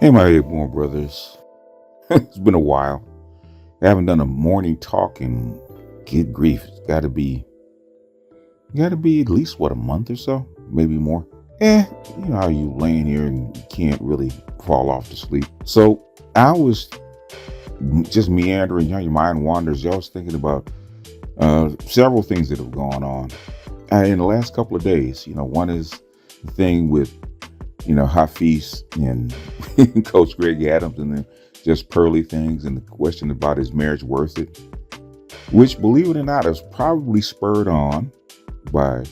Hey, my Airborne brothers. It's been a while. I haven't done a morning talk in, good grief, it's gotta be at least, a month or so, maybe more. You know how you laying here and you can't really fall off to sleep. So I was just meandering, your mind wanders. I was thinking about several things that have gone on in the last couple of days. One is the thing with Hafiz and Coach Greg Adams, and then just pearly things, and the question about is marriage worth it, which, believe it or not, is probably spurred on by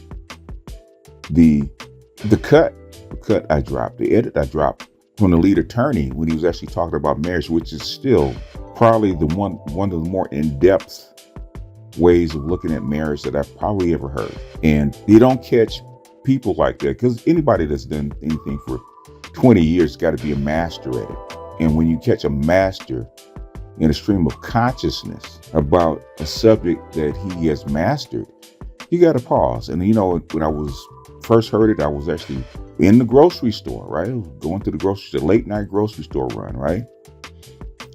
the cut I dropped, the edit I dropped from the lead attorney when he was actually talking about marriage, which is still probably one of the more in-depth ways of looking at marriage that I've probably ever heard. And you don't catch people like that, because anybody that's done anything for 20 years got to be a master at it. And when you catch a master in a stream of consciousness about a subject that he has mastered, you got to pause. And when I was first heard it, I was actually in the grocery store, right? I was going to the grocery store, late night grocery store run, right?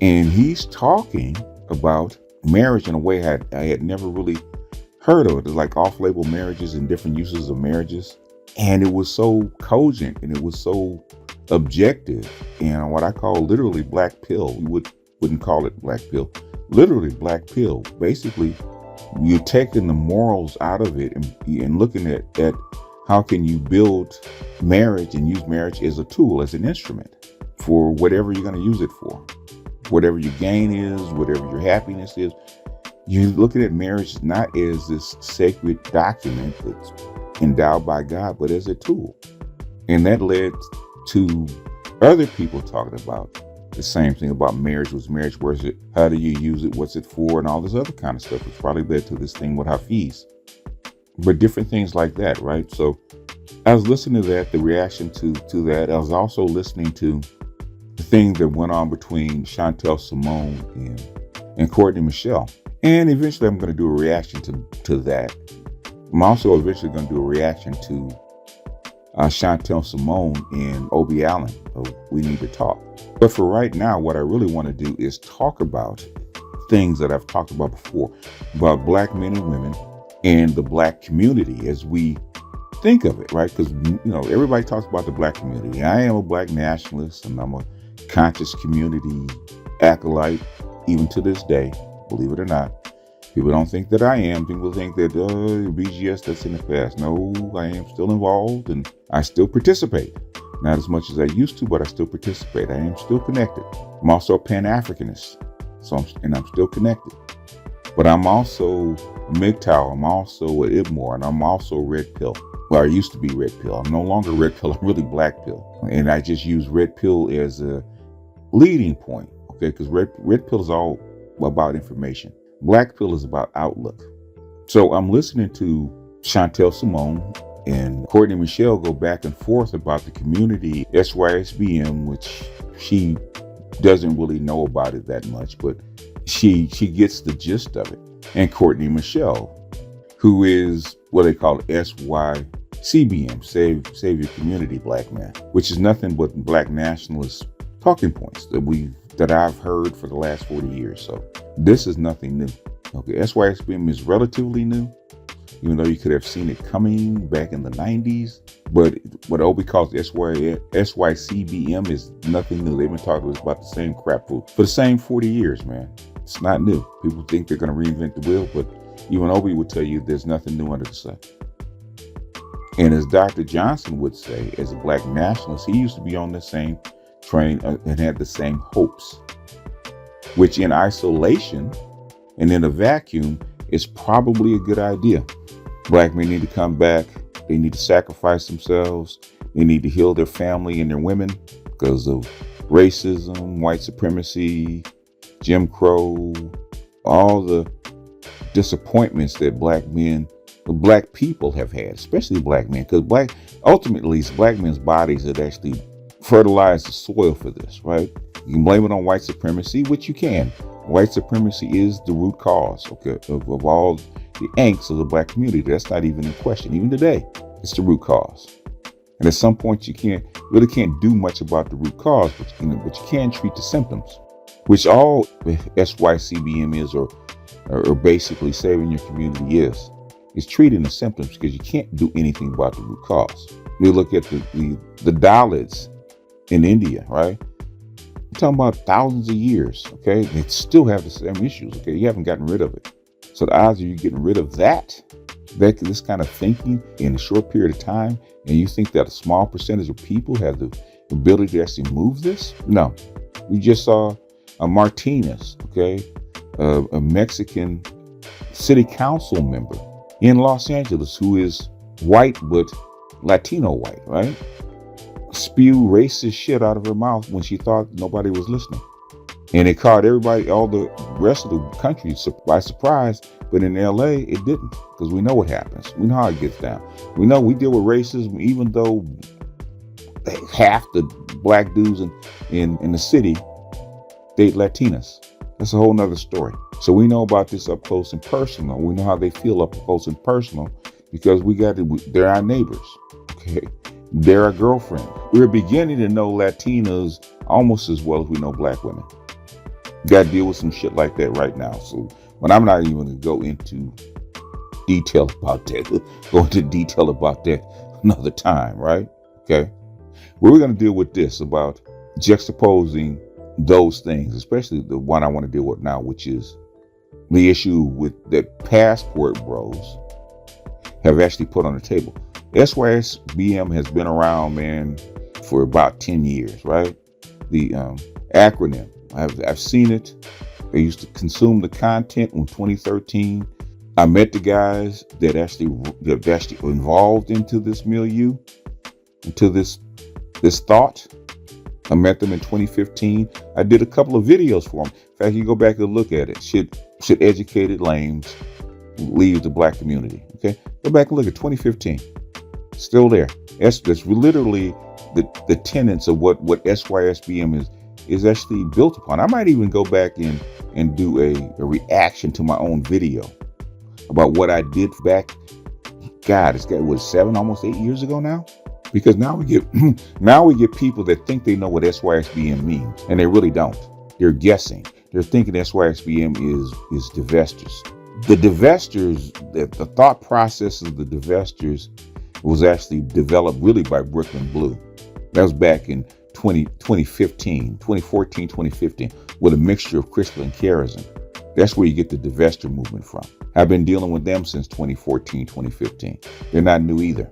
And he's talking about marriage in a way I had never really heard of it. It's like off-label marriages and different uses of marriages. And it was so cogent and it was so objective, and what I call literally black pill. We wouldn't call it black pill, literally black pill. Basically, you're taking the morals out of it and looking at how can you build marriage and use marriage as a tool, as an instrument for whatever you're going to use it for, whatever your gain is, whatever your happiness is. You're looking at marriage not as this sacred document that's endowed by God, but as a tool. And that led to other people talking about the same thing about marriage. Was marriage worth it? How do you use it? What's it for? And all this other kind of stuff, which probably led to this thing with Hafiz. But different things like that, right? So I was listening to that, the reaction to that. I was also listening to the thing that went on between Chantel Simone and Courtney Michelle. And eventually I'm going to do a reaction to that. I'm also eventually going to do a reaction to Chantel Simone and Obie Allen of We Need to Talk. But for right now, what I really want to do is talk about things that I've talked about before, about black men and women and the black community as we think of it, right? Because, everybody talks about the black community. I am a black nationalist and I'm a conscious community acolyte, even to this day, believe it or not. People don't think that I am. People think that BGS, that's in the past. No, I am still involved and I still participate. Not as much as I used to, but I still participate. I am still connected. I'm also a Pan-Africanist, and I'm still connected. But I'm also a MGTOW. I'm also a IBMOR, and I'm also Red Pill. Well, I used to be Red Pill. I'm no longer Red Pill. I'm really Black Pill. And I just use Red Pill as a leading point, okay? Because Red Pill is all about information. Black Pill is about outlook. So I'm listening to Chantel Simone and Courtney Michelle go back and forth about the community SYSBM, which she doesn't really know about it that much, but she gets the gist of it. And Courtney Michelle, who is what they call SYCBM, Save Your Community Black Man, which is nothing but black nationalist talking points that I've heard for the last 40 years. So this is nothing new. Okay, SYSBM is relatively new, even though you could have seen it coming back in the 90s. But what Obie calls SYCBM is nothing new. They've been talking about the same crap for the same 40 years, man. It's not new. People think they're going to reinvent the wheel, but even Obie would tell you there's nothing new under the sun. And as Dr. Johnson would say, as a black nationalist, he used to be on the same train and had the same hopes, which in isolation and in a vacuum is probably a good idea. Black men need to come back. They need to sacrifice themselves. They need to heal their family and their women because of racism, white supremacy, Jim Crow, all the disappointments that black people have had, especially black men, because ultimately it's black men's bodies that actually fertilize the soil for this, right? You can blame it on white supremacy, which you can. White supremacy is the root cause, okay, of all the angst of the black community. That's not even in question. Even today, it's the root cause. And at some point, you really can't do much about the root cause, but you can treat the symptoms, which all SYCBM is, or basically saving your community is treating the symptoms, because you can't do anything about the root cause. We look at the Dalits in India, right? We're talking about thousands of years, okay? They still have the same issues, okay? You haven't gotten rid of it. So the odds of you getting rid of this kind of thinking in a short period of time, and you think that a small percentage of people have the ability to actually move this? No. You just saw a Martinez, okay? A Mexican city council member in Los Angeles who is white but Latino white, right? Spew racist shit out of her mouth when she thought nobody was listening. And it caught everybody, all the rest of the country by surprise. But in LA, it didn't, because we know what happens. We know how it gets down. We know we deal with racism, even though half the black dudes in the city date Latinas. That's a whole nother story. So we know about this up close and personal. We know how they feel up close and personal, because they're our neighbors. Okay. They're our girlfriend. We're beginning to know Latinos almost as well as we know black women. Got to deal with some shit like that right now. So, but I'm not even going to go into detail about that. We'll go into detail about that another time, right? Okay. We're going to deal with this about juxtaposing those things, especially the one I want to deal with now, which is the issue with that passport bros have actually put on the table. SYSBM has been around, man, for about 10 years, right? The acronym, I've seen it. I used to consume the content in 2013. I met the guys that actually were involved into this milieu, into this thought. I met them in 2015. I did a couple of videos for them. In fact, you go back and look at it. Should educated lames leave the black community? Okay, go back and look at 2015. Still there. That's literally the tenets of what SYSBM is actually built upon. I might even go back and do a reaction to my own video about what I did back. God, it's got almost 8 years ago now. Because now we get people that think they know what SYSBM means, and they really don't. They're guessing. They're thinking SYSBM is divestors. The divestors, the thought process of the divestors was actually developed really by Brooklyn Blue. That was back in 2014, 2015, with a mixture of crystal and kerosene. That's where you get the divestor movement from. I've been dealing with them since 2014, 2015. They're not new either.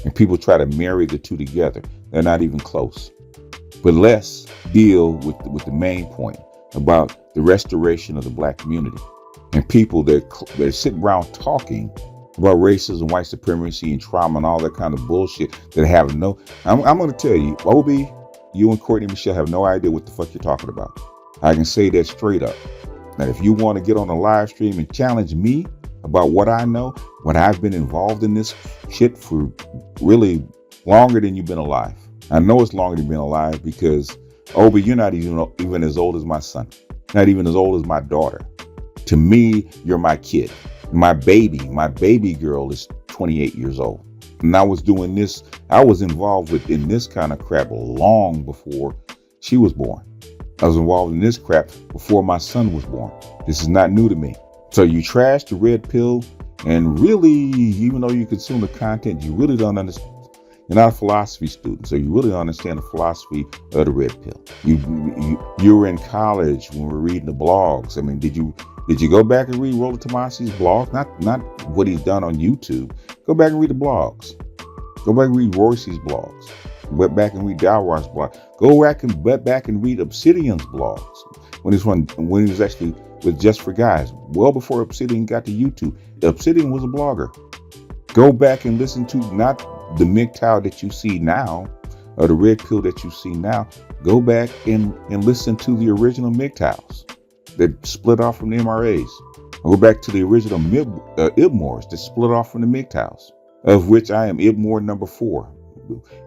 And people try to marry the two together. They're not even close. But let's deal with the main point about the restoration of the black community. And people that sit around talking about racism, white supremacy, and trauma, and all that kind of bullshit that have no... I'm going to tell you, Obi, you and Courtney Michelle have no idea what the fuck you're talking about. I can say that straight up. Now, if you want to get on a live stream and challenge me about what I know, when I've been involved in this shit for really longer than you've been alive. I know it's longer than you've been alive because, Obi, you're not even as old as my son. Not even as old as my daughter. To me, you're my kid. My baby girl is 28 years old. And I was doing this, I was involved in this kind of crap long before she was born. I was involved in this crap before my son was born. This is not new to me. So you trash the red pill, and really, even though you consume the content, you really don't understand. You're not a philosophy student, so you really don't understand the philosophy of the red pill. You were in college when we were reading the blogs. I mean, did you go back and read Rollo Tomasi's blog? Not what he's done on YouTube. Go back and read the blogs. Go back and read Royce's blogs. Go back and read Dalwar's blog. Go back and read Obsidian's blogs when he was actually with Just for Guys. Well before Obsidian got to YouTube, Obsidian was a blogger. Go back and listen to not the MGTOW that you see now, or the red pill that you see now. Go back and listen to the original MGTOWs that split off from the MRAs. Go back to the original IBMORs that split off from the MGTOWs, of which I am IBMOR number 4.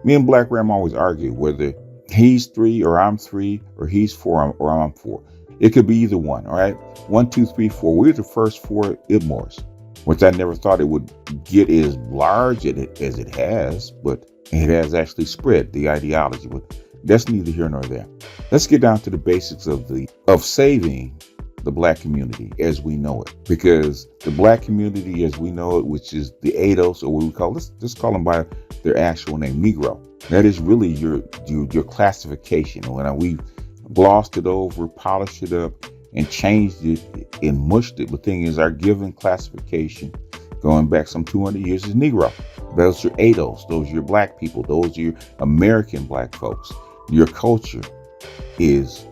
Me and Black Ram always argue whether he's 3 or I'm 3 or he's 4 or I'm 4. It could be either one, all right? 1, 2, 3, 4. We're the first 4 IBMORs, which I never thought it would get as large as it has, but It has actually spread the ideology, but that's neither here nor there. Let's get down to the basics of saving the black community as we know it, because the black community as we know it, which is the ADOS, or what we call, let's just call them by their actual name, Negro. That is really your classification. When we glossed it over, polished it up, and changed it and mushed it. The thing is, our given classification going back some 200 years is Negro. Those are ADOS. Those are your black people. Those are your American black folks. Your culture is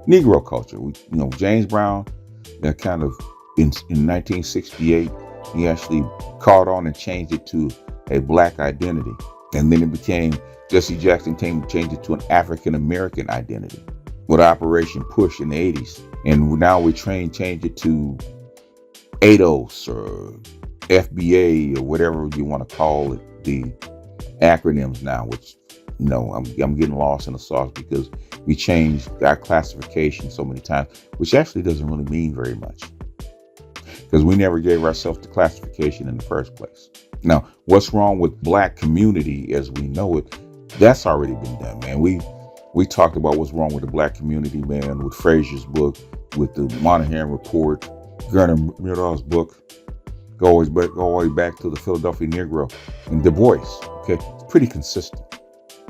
Negro culture. James Brown, that kind of in 1968, he actually caught on and changed it to a black identity. And then it became, Jesse Jackson changed it to an African American identity with Operation Push in the 80s. And now we change it to ADOS or FBA or whatever you want to call it, the acronyms now, which, I'm getting lost in the sauce because we changed our classification so many times, which actually doesn't really mean very much because we never gave ourselves the classification in the first place. Now, what's wrong with black community as we know it? That's already been done, man. We talked about what's wrong with the black community, man, with Frazier's book, with the Moynihan Report, Garner Myrdal's book. Go all the way back to the Philadelphia Negro and Du Bois. Okay, it's pretty consistent.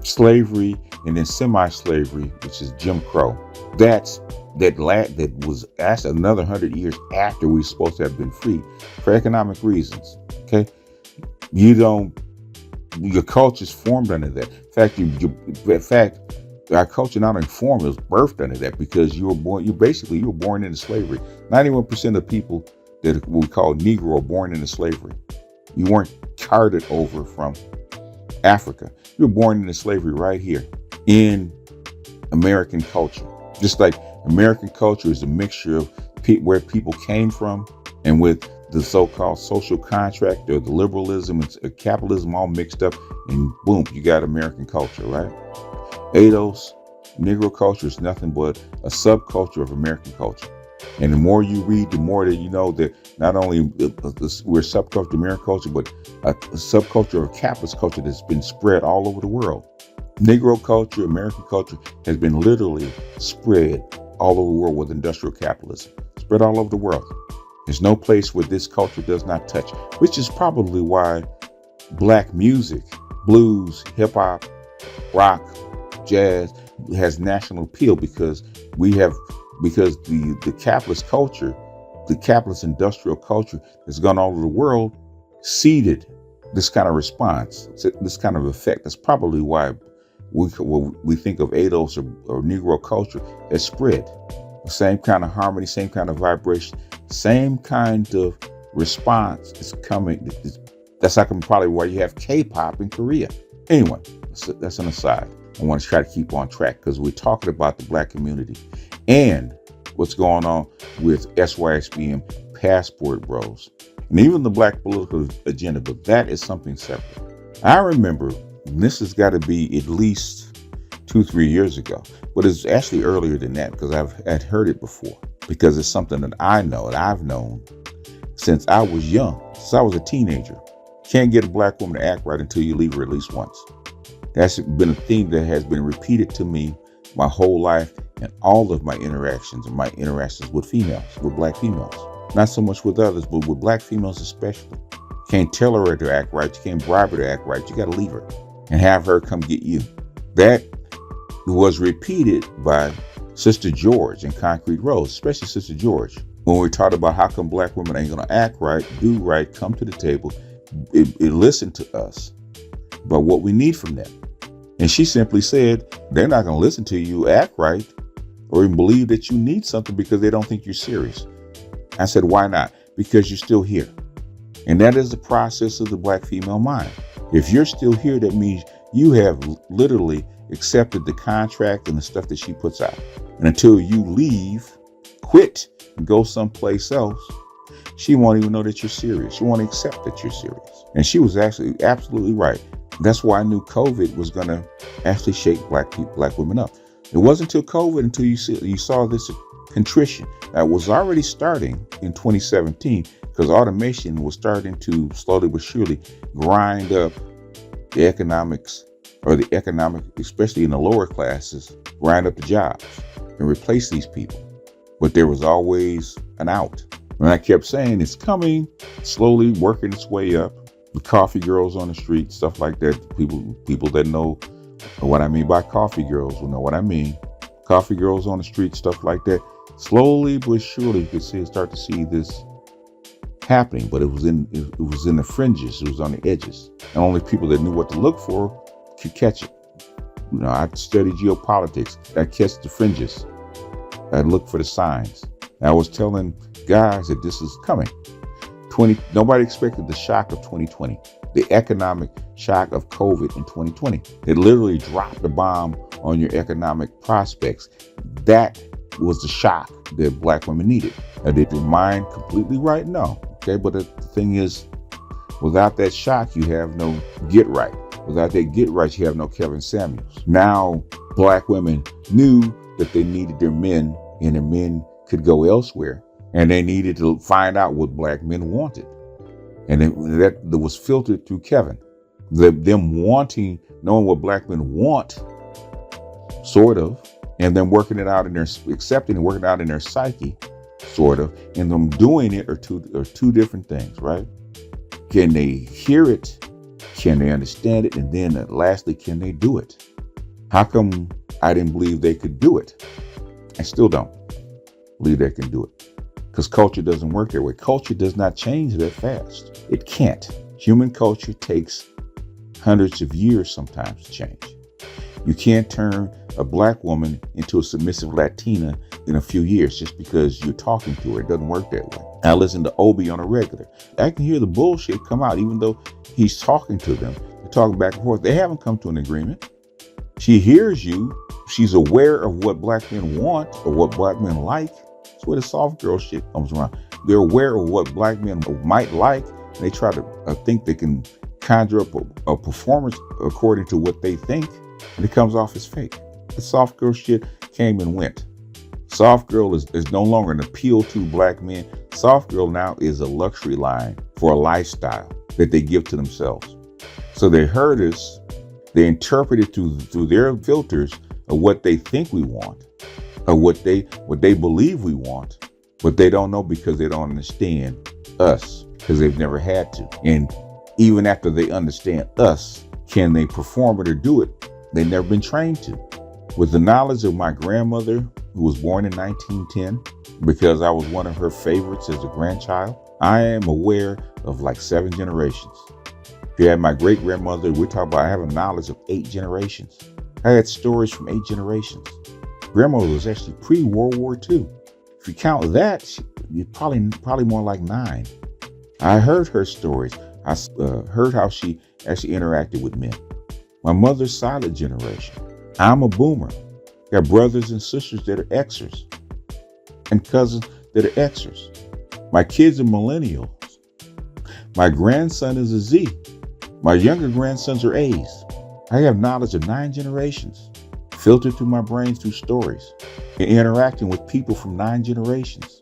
Slavery and then semi-slavery, which is Jim Crow. That was actually another 100 years after we were supposed to have been free for economic reasons. Okay, your culture's formed under that. In fact, our culture not only formed, it was birthed under that because you were born into slavery. 91% of people that we call Negro are born into slavery. You weren't carted over from Africa. You were born into slavery right here in American culture. Just like American culture is a mixture of where people came from and with the so-called social contract or the liberalism and capitalism all mixed up, and boom, you got American culture, right? ADOS, Negro culture is nothing but a subculture of American culture. And the more you read, the more that you know that not only we're subculture of American culture, but a subculture of capitalist culture that's been spread all over the world. Negro culture, American culture has been literally spread all over the world with industrial capitalism. Spread all over the world. There's no place where this culture does not touch, which is probably why black music, blues, hip hop, rock, jazz has national appeal because the capitalist culture, the capitalist industrial culture that's gone all over the world seeded this kind of response, this kind of effect. That's probably why we think of ADOS or Negro culture as spread. The same kind of harmony, same kind of vibration, same kind of response is coming. That's probably why you have K-pop in Korea. Anyway, that's an aside. I want to try to keep on track because we're talking about the black community and what's going on with SYSBM passport bros and even the black political agenda, but that is something separate. I remember, and this has got to be at least 2-3 years ago, but it's actually earlier than that because I've heard it before because it's something that I know and I've known since I was young, since I was a teenager. Can't get a black woman to act right until you leave her at least once. That's been a theme that has been repeated to me my whole life and all of my interactions with females, with black females. Not so much with others, but with black females especially. Can't tell her to act right. You can't bribe her to act right. You got to leave her and have her come get you. That was repeated by Sister George in Concrete Rose, especially Sister George. When we talked about how come black women ain't going to act right, do right, come to the table, listen to us about what we need from them. And she simply said, they're not going to listen to you act right or even believe that you need something because they don't think you're serious. I said, why not? Because you're still here. And that is the process of the black female mind. If you're still here, that means you have literally accepted the contract and the stuff that she puts out. And until you leave, quit, and go someplace else, she won't even know that you're serious. She won't accept that you're serious. And she was actually absolutely right. That's why I knew COVID was going to actually shake black women up. It wasn't until COVID, until you saw this contrition that was already starting in 2017, because automation was starting to slowly but surely grind up the economics or the economic, especially in the lower classes, grind up the jobs and replace these people. But there was always an out. And I kept saying it's coming, slowly working its way up. The coffee girls on the street, stuff like that. People that know what I mean by coffee girls will know what I mean. Coffee girls on the street, stuff like that. Slowly but surely, you could start to see this happening. But it was in the fringes. It was on the edges, and only people that knew what to look for could catch it. I studied geopolitics. I catch the fringes. I look for the signs. I was telling guys that this is coming. Nobody expected the shock of 2020, the economic shock of COVID in 2020. It literally dropped the bomb on your economic prospects. That was the shock that Black women needed. Did your mind completely right? No. Okay, but the thing is, without that shock, you have no get right. Without that get right, you have no Kevin Samuels. Now, Black women knew that they needed their men, and their men could go elsewhere. And they needed to find out what Black men wanted. And that was filtered through Kevin. Them knowing what Black men want, sort of, and them working it out in their, accepting and working it out in their psyche, sort of, and them doing it are two different things, right? Can they hear it? Can they understand it? And then lastly, can they do it? How come I didn't believe they could do it? I still don't believe they can do it. Because culture doesn't work that way. Culture does not change that fast. It can't. Human culture takes hundreds of years sometimes to change. You can't turn a Black woman into a submissive Latina in a few years just because you're talking to her. It doesn't work that way. I listen to Obi on a regular. I can hear the bullshit come out even though he's talking to them. They're talking back and forth. They haven't come to an agreement. She hears you. She's aware of what Black men want or what Black men like. That's where the soft girl shit comes around. They're aware of what Black men might like, and they try to think they can conjure up a performance according to what they think, and it comes off as fake. The soft girl shit came and went. Soft girl is no longer an appeal to Black men. Soft girl now is a luxury line for a lifestyle that they give to themselves. So they heard us, they interpret it through their filters of what they think we want, or what they believe we want, but they don't know because they don't understand us, because they've never had to. And even after they understand us, can they perform it or do it? They've never been trained to. With the knowledge of my grandmother, who was born in 1910, because I was one of her favorites as a grandchild, I am aware of like 7 generations. If you had my great grandmother, we're talking about, I have a knowledge of 8 generations. I had stories from 8 generations. Grandmother was actually pre-World War II. If you count that, you're probably more like 9. I heard her stories. I heard how she actually interacted with men. My mother's silent generation. I'm a boomer. Got brothers and sisters that are Xers and cousins that are Xers. My kids are millennials. My grandson is a Z. My younger grandsons are A's. I have knowledge of 9 generations, filtered through my brain through stories, and interacting with people from 9 generations.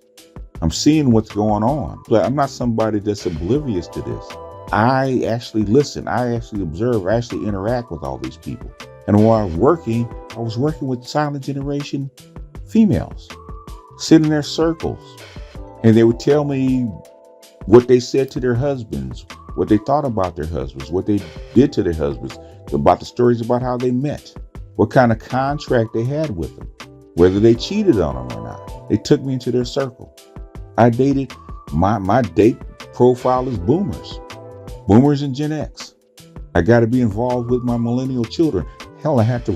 I'm seeing what's going on. But I'm not somebody that's oblivious to this. I actually listen. I actually observe. I actually interact with all these people. And while I was working with silent generation females, sitting in their circles, and they would tell me what they said to their husbands, what they thought about their husbands, what they did to their husbands, about the stories about how they met, what kind of contract they had with them, whether they cheated on them or not. They took me into their circle. I dated, my date profile is boomers and Gen X. I got to be involved with my millennial children. Hell, I have to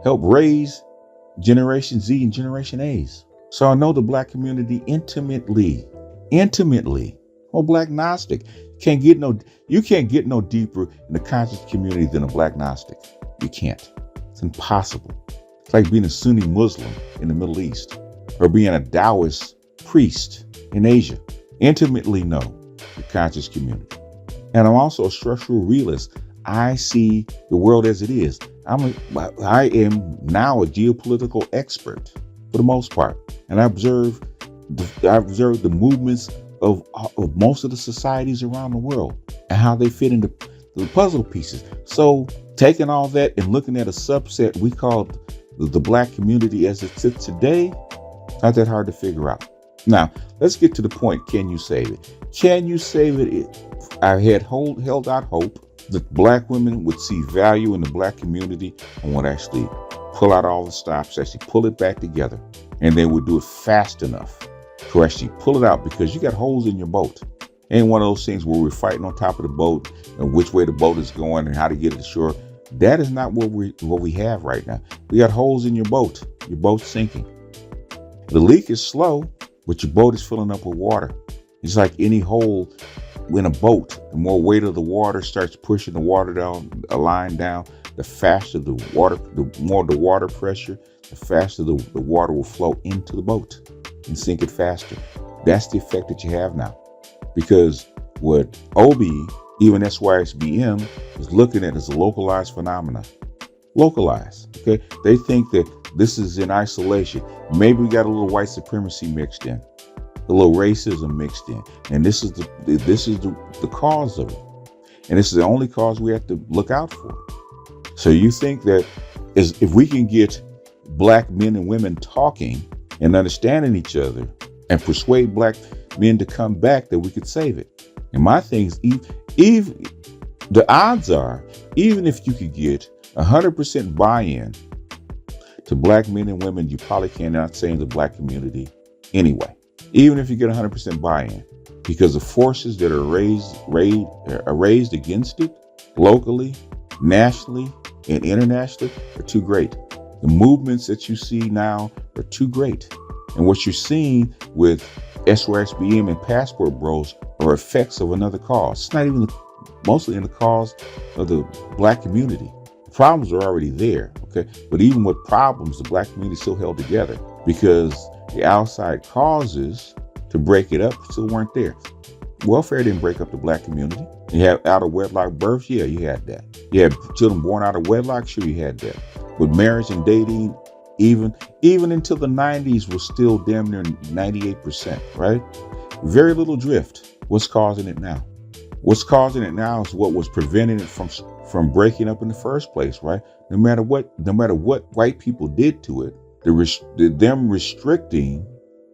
help raise Generation Z and Generation A's. So I know the Black community intimately. Oh, Black Gnostic. You can't get no deeper in the conscious community than a Black Gnostic. You can't. It's impossible. It's like being a Sunni Muslim in the Middle East or being a Taoist priest in Asia. Intimately know the conscious community. And I'm also a structural realist. I see the world as it is. I am now a geopolitical expert for the most part. And I observe the movements of most of the societies around the world and how they fit into the puzzle pieces. So taking all that and looking at a subset we call the black community as it sits today, not that hard to figure out. Now, let's get to the point. Can you save it? Can you save it? I had held out hope that black women would see value in the black community and would actually pull out all the stops, actually pull it back together, and they would do it fast enough to actually pull it out, because you got holes in your boat. Ain't one of those things where we're fighting on top of the boat and which way the boat is going and how to get it ashore. That is not what we have right now. We got holes in your boat. Your boat's sinking. The leak is slow, but your boat is filling up with water. It's like any hole in a boat. The more weight of the water starts pushing the water down, a line down, the faster the more the water pressure, the faster the water will flow into the boat and sink it faster. That's the effect that you have now. Because what OB, even SYSBM, is looking at is a localized phenomenon. Localized, okay? They think that this is in isolation. Maybe we got a little white supremacy mixed in, a little racism mixed in, and this is the cause of it. And this is the only cause we have to look out for. So you think that if we can get black men and women talking and understanding each other and persuade black men to come back, that we could save it. And my thing is, even the odds are, even if you could get 100% buy-in to black men and women, you probably cannot save the black community anyway. Even if you get 100% buy-in, because the forces that are raised against it locally, nationally, and internationally are too great. The movements that you see now are too great. And what you're seeing with SYSBM and Passport Bros are effects of another cause. It's not even mostly in the cause of the black community. The problems are already there, okay? But even with problems, the black community still held together because the outside causes to break it up still weren't there. Welfare didn't break up the black community. You had out of wedlock births, yeah, you had that. You had children born out of wedlock, sure, you had that. But marriage and dating, even until the 90s, was still damn near 98%, right? Very little drift. What's causing it now? What's causing it now is what was preventing it from breaking up in the first place, right? No matter what white people did to it, them restricting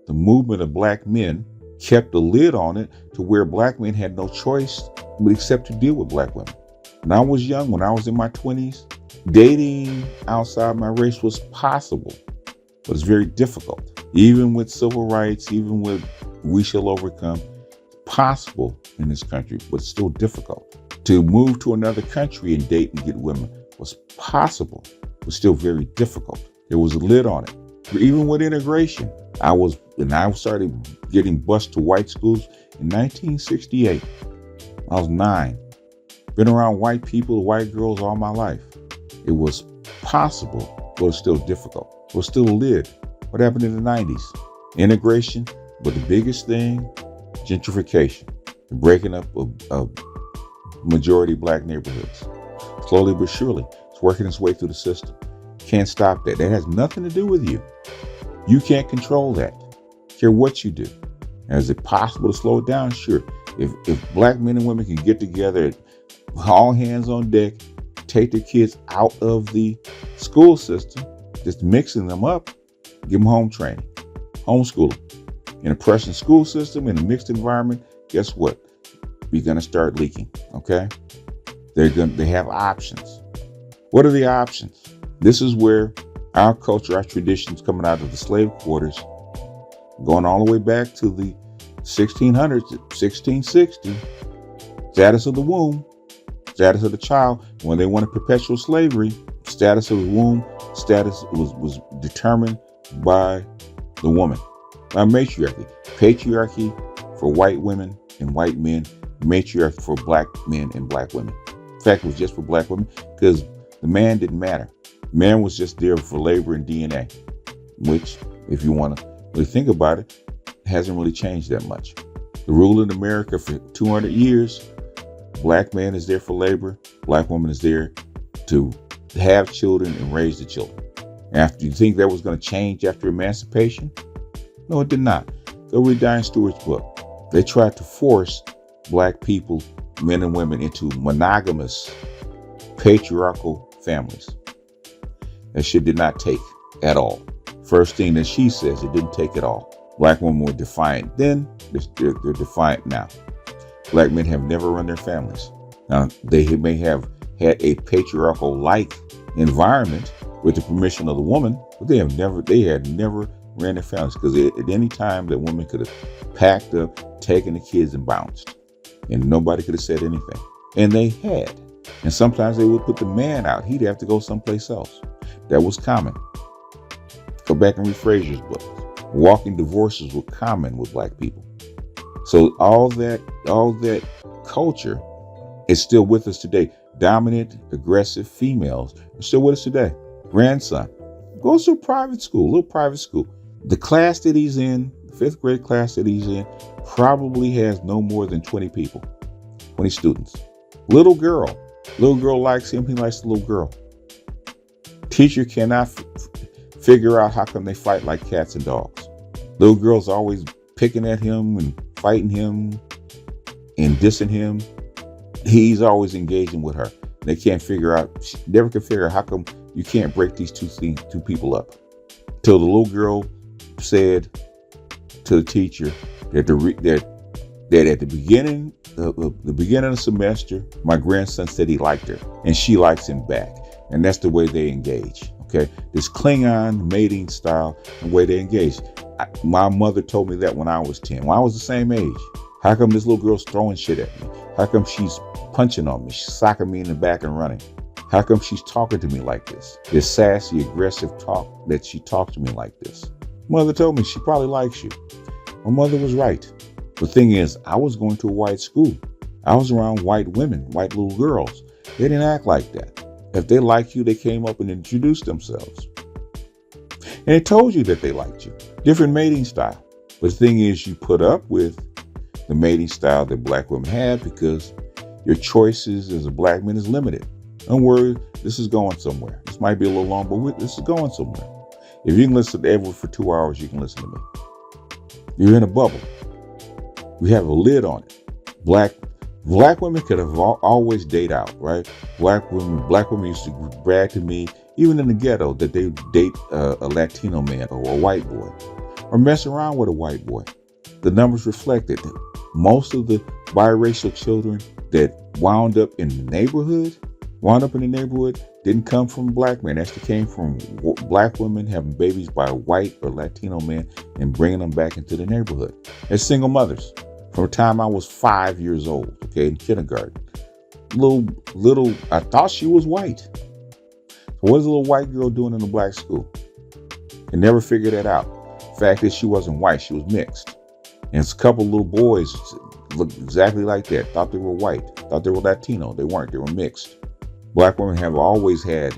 the movement of black men kept a lid on it to where black men had no choice except to deal with black women. When I was young, when I was in my 20s, dating outside my race was possible, but it's very difficult. Even with civil rights, even with we shall overcome, it's possible in this country, but it's still difficult. To move to another country and date and get women was possible, but still very difficult. There was a lid on it. Even with integration, I started getting bused to white schools in 1968. I was 9. Been around white people, white girls all my life. It was possible, but it's still difficult. It was still a lid. What happened in the 90s? Integration, but the biggest thing, gentrification, the breaking up of majority black neighborhoods. Slowly but surely, it's working its way through the system. Can't stop that. That has nothing to do with you. You can't control that. Care what you do. And is it possible to slow it down? Sure. If black men and women can get together, all hands on deck, take their kids out of the school system, just mixing them up, give them home training, homeschooling. In a Prussian school system, in a mixed environment, guess what? We're going to start leaking, okay? They have options. What are the options? This is where our culture, our traditions coming out of the slave quarters, going all the way back to the 1600s, 1660, status of the womb, status of the child. When they wanted perpetual slavery, status of the womb, status was determined by the woman, by matriarchy. Patriarchy for white women and white men, matriarchy for black men and black women. In fact, it was just for black women because the man didn't matter. Man was just there for labor and DNA, which, if you want to really think about it, hasn't really changed that much. The rule in America for 200 years, black man is there for labor, black woman is there to have children and raise the children. After you think that was going to change after emancipation? No, it did not. Go read Diane Stewart's book. They tried to force black people men and women into monogamous, patriarchal families. That shit did not take at all. First thing that she says, it didn't take at all. Black women were defiant then, they're defiant now. Black men have never run their families. Now, they may have had a patriarchal-like environment with the permission of the woman, but they had never ran their families, because at any time that woman could have packed up, taken the kids and bounced, and nobody could have said anything. And they had. And sometimes they would put the man out. He'd have to go someplace else. That was common. Go back and read Frazier's book. Walking divorces were common with black people. So all that culture is still with us today. Dominant, aggressive females are still with us today. Grandson goes to a private school, a little private school. The class that he's in, the 5th grade class that he's in, probably has no more than 20 people, 20 students. Little girl likes him, he likes the little girl. Teacher cannot figure out how come they fight like cats and dogs. Little girl's always picking at him and fighting him and dissing him. He's always engaging with her. They can't figure out, she never can figure out how come you can't break these two people up. Till the little girl said to the teacher that at the beginning of the semester, my grandson said he liked her and she likes him back. And that's the way they engage. Okay. This Klingon mating style, the way they engage. My mother told me that when I was 10, when I was the same age. How come this little girl's throwing shit at me? How come she's punching on me? She's socking me in the back and running. How come she's talking to me like this? This sassy, aggressive talk that she talks to me like this. Mother told me she probably likes you. My mother was right. The thing is, I was going to a white school. I was around white women, white little girls. They didn't act like that. If they liked you, they came up and introduced themselves. And they told you that they liked you. Different mating style. But the thing is, you put up with the mating style that black women have because your choices as a black man is limited. Don't worry, this is going somewhere. This might be a little long, but this is going somewhere. If you can listen to Edward for 2 hours, you can listen to me. You're in a bubble. We have a lid on it. Black women could have always date out, right? Black women used to brag to me, even in the ghetto, that they would date a Latino man or a white boy, or mess around with a white boy. The numbers reflected that most of the biracial children that wound up in the neighborhood didn't come from black men. Actually came from black women having babies by a white or Latino man and bringing them back into the neighborhood as single mothers. From the time I was 5 years old, okay, in kindergarten, little, I thought she was white. So what is a little white girl doing in a black school? And never figured that out. The fact is, she wasn't white, she was mixed. And a couple little boys looked exactly like that. Thought they were white, thought they were Latino. They weren't, they were mixed. Black women have always had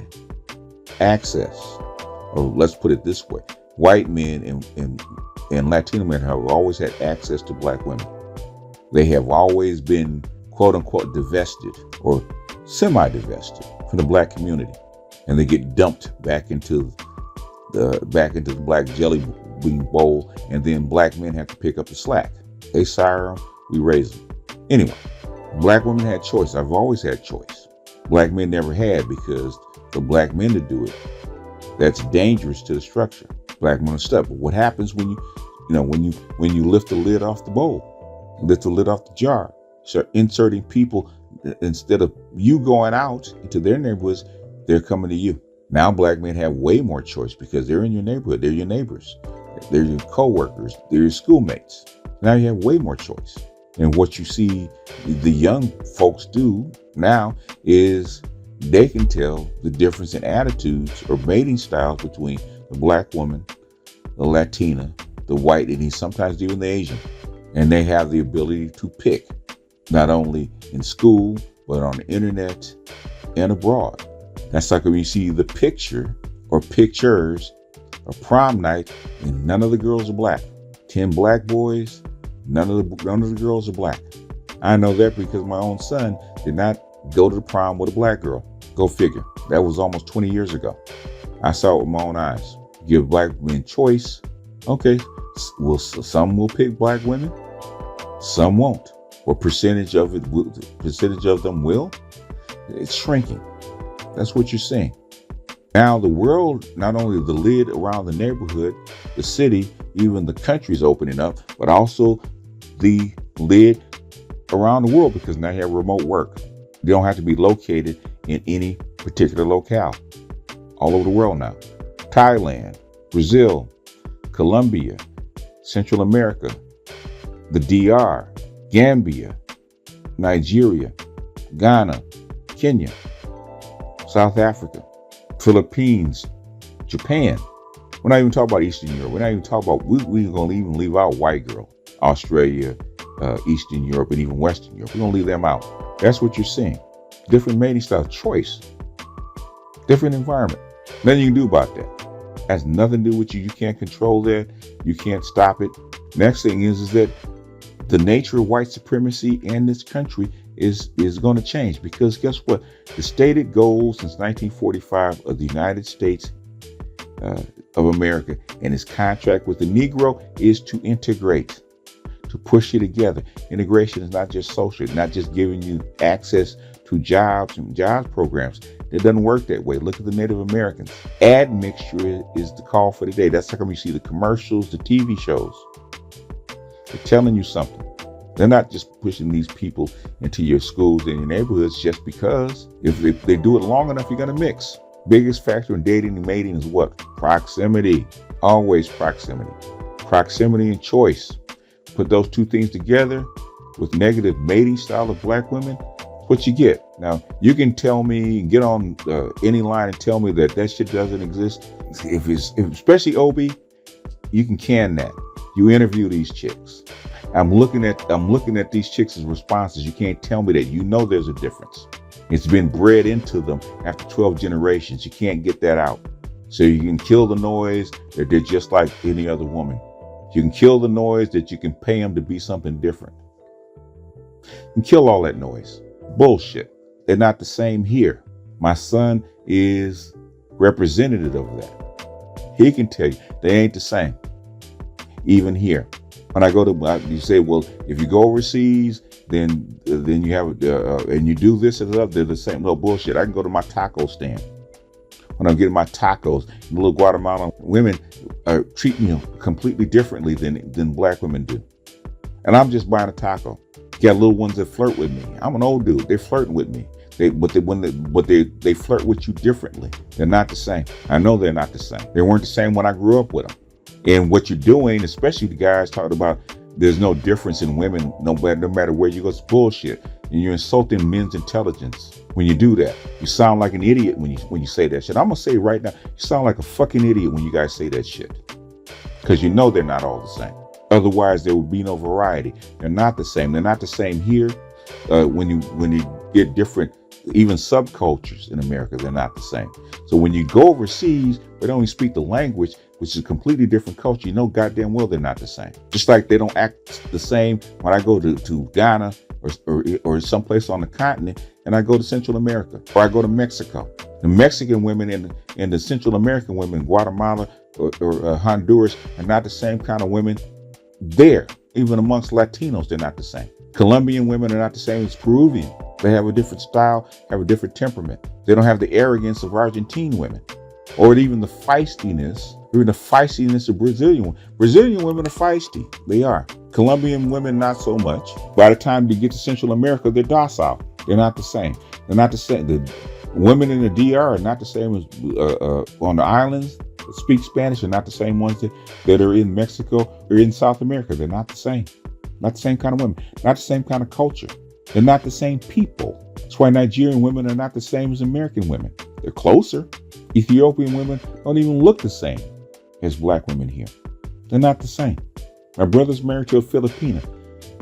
access, or let's put it this way, white men and Latino men have always had access to black women. They have always been, quote unquote, divested or semi-divested from the black community. And they get dumped back into the black jelly bean bowl. And then black men have to pick up the slack. They sire them, we raise them. Anyway, black women had choice. I've always had choice. Black men never had, because for black men to do it, that's dangerous to the structure. Black men are stuck. But what happens when you lift the lid off the bowl, lift the lid off the jar, start inserting people, instead of you going out into their neighborhoods, they're coming to you. Now black men have way more choice because they're in your neighborhood. They're your neighbors. They're your co-workers. They're your schoolmates. Now you have way more choice. And what you see the young folks do now is they can tell the difference in attitudes or mating styles between the black woman, the Latina, the white, and sometimes even the Asian. And they have the ability to pick, not only in school, but on the internet and abroad. That's like when you see the picture or pictures of prom night and none of the girls are black. 10 black boys, none of the girls are black. I know that because my own son did not go to the prom with a black girl. Go figure. That was almost 20 years ago. I saw it with my own eyes. Give black men choice. Okay, well, some will pick black women, some won't. or percentage of them will, it's shrinking. That's what you're seeing. Now the world, not only the lid around the neighborhood, the city, even the country's opening up, but also the lid around the world, because now you have remote work. They don't have to be located in any particular locale. All over the world now. Thailand, Brazil, Colombia, Central America, the DR, Gambia, Nigeria, Ghana, Kenya, South Africa, Philippines, Japan. We're not even talking about Eastern Europe. We're not even talking about, we're going to even leave out white girl, Australia, Eastern Europe, and even Western Europe. We're going to leave them out. That's what you're seeing. Different mating style, choice, different environment. Nothing you can do about that. Has nothing to do with you. You can't control that. You can't stop it. Next thing is that the nature of white supremacy in this country is going to change, because guess what? The stated goal since 1945 of the United States of America and its contract with the Negro is to integrate, to push you together. Integration is not just social, not just giving you access to jobs and jobs programs. It doesn't work that way. Look at the Native Americans. Admixture is the call for the day. That's how come you see the commercials, the TV shows. They're telling you something. They're not just pushing these people into your schools and your neighborhoods just because. If they do it long enough, you're going to mix. Biggest factor in dating and mating is what? Proximity. Always proximity. Proximity and choice. Put those two things together with negative mating style of black women, what you get. Now, you can tell me, get on any line and tell me that shit doesn't exist. If especially OB, you can can that. You interview these chicks. I'm looking at these chicks' responses. You can't tell me that. You know there's a difference. It's been bred into them after 12 generations. You can't get that out. So you can kill the noise that they're just like any other woman. You can kill the noise that you can pay them to be something different. And kill all that noise. Bullshit. They're not the same here. My son is representative of that. He can tell you they ain't the same. Even here. When I go to, you say, well, if you go overseas, then you have, and you do this and that, they're the same. No bullshit. I can go to my taco stand. When I'm getting my tacos, the little Guatemalan women treat me completely differently than black women do. And I'm just buying a taco. You got little ones that flirt with me. I'm an old dude. They're flirting with me. They flirt with you differently. They're not the same. I know they're not the same. They weren't the same when I grew up with them. And what you're doing, especially the guys talking about there's no difference in women, no matter where you go, it's bullshit. And you're insulting men's intelligence when you do that. You sound like an idiot when you say that shit. I'm gonna say right now, you sound like a fucking idiot when you guys say that shit. Because you know they're not all the same. Otherwise, there would be no variety. They're not the same. They're not the same here. When you get different, even subcultures in America, they're not the same. So when you go overseas, they only speak the language, which is a completely different culture. You know goddamn well they're not the same. Just like they don't act the same when I go to Ghana or someplace on the continent, and I go to Central America, or I go to Mexico. The Mexican women and the Central American women, Guatemala or Honduras, are not the same kind of women there. Even amongst Latinos, they're not the same. Colombian women are not the same as Peruvian. They have a different style, have a different temperament. They don't have the arrogance of Argentine women, or even the feistiness of Brazilian women. Brazilian women are feisty. They are. Colombian women, not so much. By the time you get to Central America, they're docile. They're not the same. They're not the same. The women in the DR are not the same as on the islands that speak Spanish. Are not the same ones that are in Mexico or in South America. They're not the same. Not the same kind of women. Not the same kind of culture. They're not the same people. That's why Nigerian women are not the same as American women. They're closer. Ethiopian women don't even look the same as black women here. They're not the same. My brother's married to a Filipina,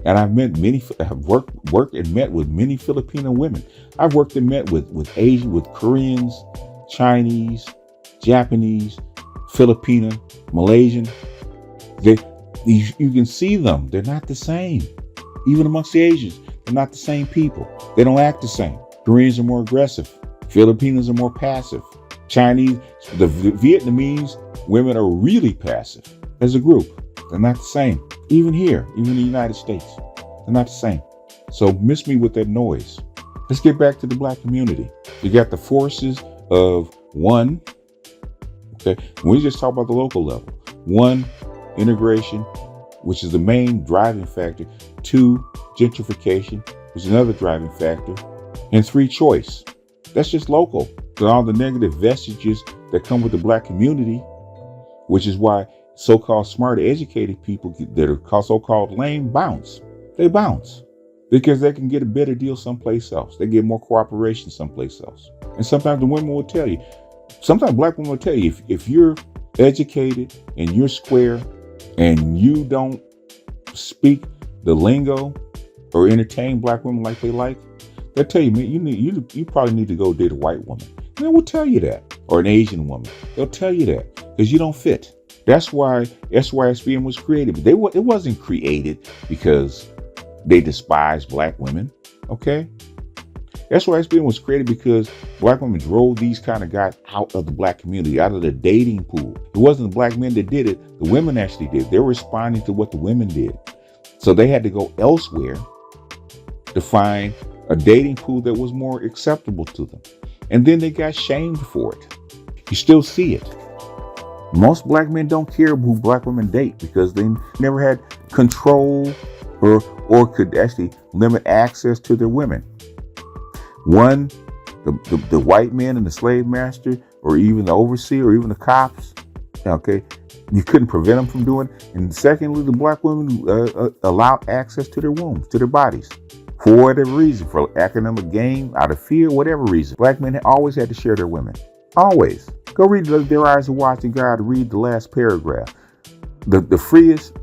and I've worked and met with many Filipino women. I've worked and met with Asian, with Koreans, Chinese, Japanese, Filipino, Malaysian. You can see them. They're not the same. Even amongst the Asians, they're not the same people. They don't act the same. Koreans are more aggressive. Filipinos are more passive. Chinese, the Vietnamese women are really passive as a group. They're not the same. Even here, even in the United States, they're not the same. So miss me with that noise. Let's get back to the black community. You got the forces of one, okay, we just talk about the local level. One, integration, which is the main driving factor. Two, gentrification, which is another driving factor. And three, choice. That's just local. So all the negative vestiges that come with the black community, which is why so-called smart, educated people that are so-called lame bounce. They bounce because they can get a better deal someplace else. They get more cooperation someplace else. And sometimes the women will tell you, sometimes black women will tell you, if you're educated and you're square and you don't speak the lingo or entertain black women like they like, they'll tell you, man, you probably need to go date a white woman. And they will tell you that. Or an Asian woman. They'll tell you that because you don't fit. That's why SYSBM was created. But it wasn't created because they despise black women. Okay? SYSBM was created because black women drove these kind of guys out of the black community, out of the dating pool. It wasn't the black men that did it. The women actually did. They were responding to what the women did. So they had to go elsewhere to find a dating pool that was more acceptable to them. And then they got shamed for it. You still see it. Most black men don't care who black women date because they never had control or could actually limit access to their women. One, the white men and the slave master, or even the overseer, or even the cops, okay, you couldn't prevent them from doing it. And secondly, the black women allowed access to their wombs, to their bodies, for whatever reason, for academic gain, out of fear, whatever reason. Black men always had to share their women. Always. Go read Their Eyes Are Watching God, read the last paragraph. The freest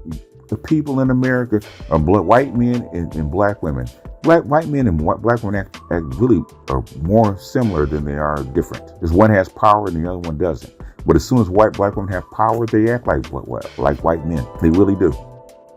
people in America are white men and black women. White men and black women act really are more similar than they are different. Because one has power and the other one doesn't. But as soon as black women have power, they act like white men. They really do.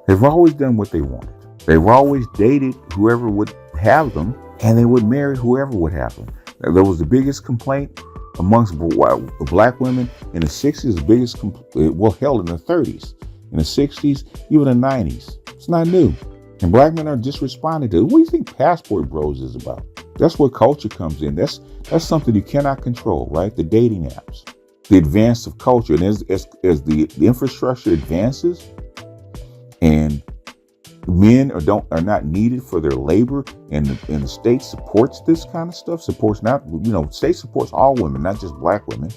They've always done what they wanted. They've always dated whoever would have them, and they would marry whoever would have them. There was the biggest complaint amongst black women in the 60s, the biggest, hell, in the 30s, in the 60s, even the 90s. It's not new. And black men are just responding to it. What do you think Passport Bros is about? That's where culture comes in. That's something you cannot control, right? The dating apps, the advance of culture. And as the infrastructure advances and men are not needed for their labor, and the state supports this kind of stuff, state supports all women, not just black women.